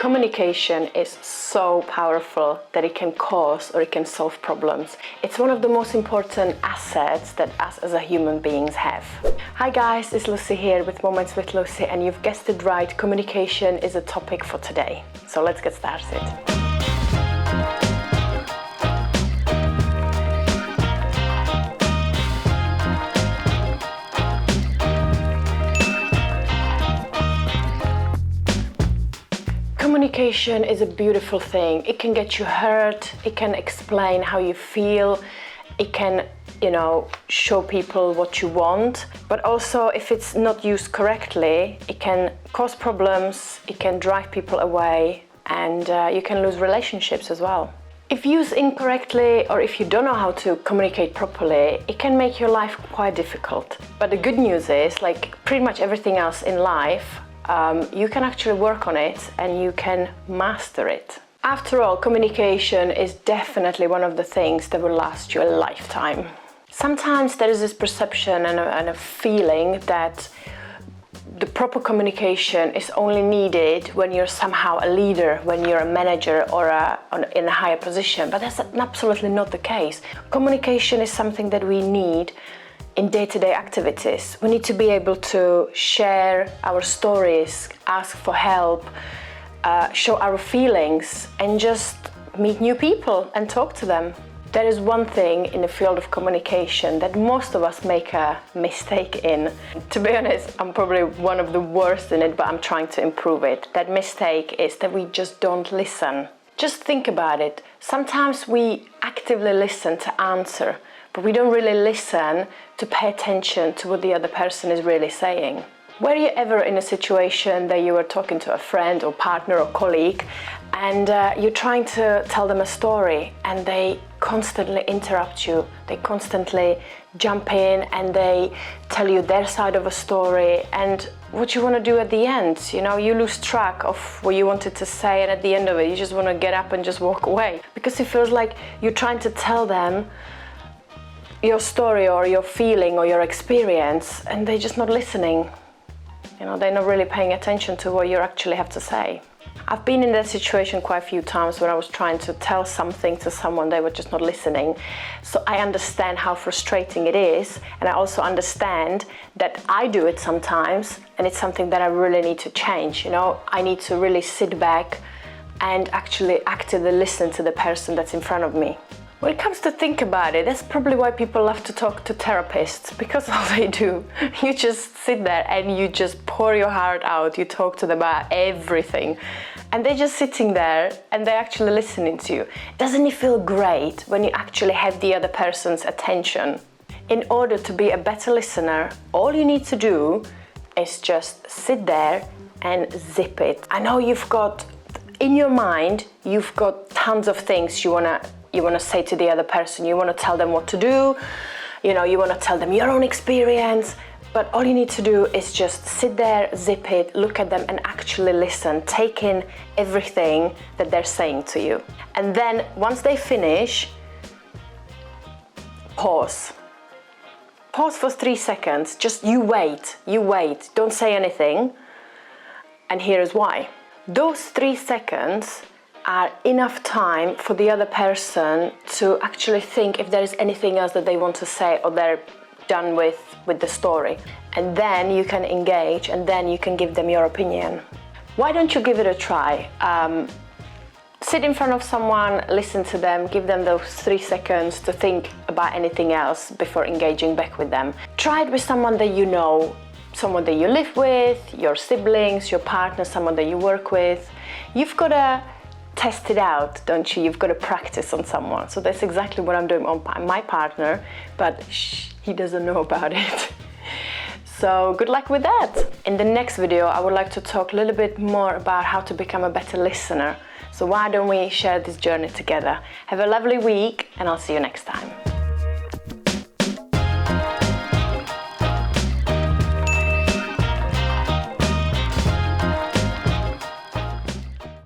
Communication is so powerful that it can cause or it can solve problems. It's one of the most important assets that us as a human beings have. Hi guys, it's Lucie here with Moments with Lucie, and you've guessed it right, communication is a topic for today. So let's get started. Communication is a beautiful thing. It can get you heard, it can explain how you feel, it can, show people what you want, but also if it's not used correctly, it can cause problems, it can drive people away, and you can lose relationships as well. If used incorrectly or if you don't know how to communicate properly, it can make your life quite difficult. But the good news is, like pretty much everything else in life, you can actually work on it and you can master it. After all, communication is definitely one of the things that will last you a lifetime. Sometimes there is this perception and a feeling that the proper communication is only needed when you're somehow a leader, when you're a manager or in a higher position, but that's absolutely not the case. Communication is something that we need in day-to-day activities. We need to be able to share our stories, ask for help, show our feelings, and just meet new people and talk to them. There is one thing in the field of communication that most of us make a mistake in. To be honest, I'm probably one of the worst in it, but I'm trying to improve it. That mistake is that we just don't listen. Just think about it. Sometimes we actively listen to answer, but we don't really listen to pay attention to what the other person is really saying. Were you ever in a situation that you were talking to a friend or partner or colleague and you're trying to tell them a story and they constantly interrupt you, they constantly jump in and they tell you their side of a story, and what you want to do at the end, you lose track of what you wanted to say, and at the end of it you just want to get up and just walk away because it feels like you're trying to tell them your story or your feeling or your experience and they're just not listening. They're not really paying attention to what you actually have to say. I've been in that situation quite a few times when I was trying to tell something to someone, they were just not listening. So I understand how frustrating it is, and I also understand that I do it sometimes, and it's something that I really need to change. I need to really sit back and actually actively listen to the person that's in front of me. When it comes to think about it, that's probably why people love to talk to therapists, because all they do, you just sit there and you just pour your heart out, you talk to them about everything, and they're just sitting there and they're actually listening to you. Doesn't it feel great when you actually have the other person's attention? In order to be a better listener, all you need to do is just sit there and zip it. I know in your mind, you've got tons of things you want to say to the other person. You want to tell them what to do, you want to tell them your own experience, but all you need to do is just sit there, zip it, look at them and actually listen, take in everything that they're saying to you. And then once they finish, pause. Pause for 3 seconds, just you wait, don't say anything, and here is why. Those 3 seconds are enough time for the other person to actually think if there is anything else that they want to say or they're done with the story. And then you can engage and then you can give them your opinion. Why don't you give it a try? Sit in front of someone, listen to them, give them those 3 seconds to think about anything else before engaging back with them. Try it with someone that you know, someone that you live with, your siblings, your partner, someone that you work with. You've got to test it out, don't you? You've got to practice on someone. So that's exactly what I'm doing on my partner, but he doesn't know about it. So good luck with that. In the next video, I would like to talk a little bit more about how to become a better listener. So why don't we share this journey together? Have a lovely week, and I'll see you next time.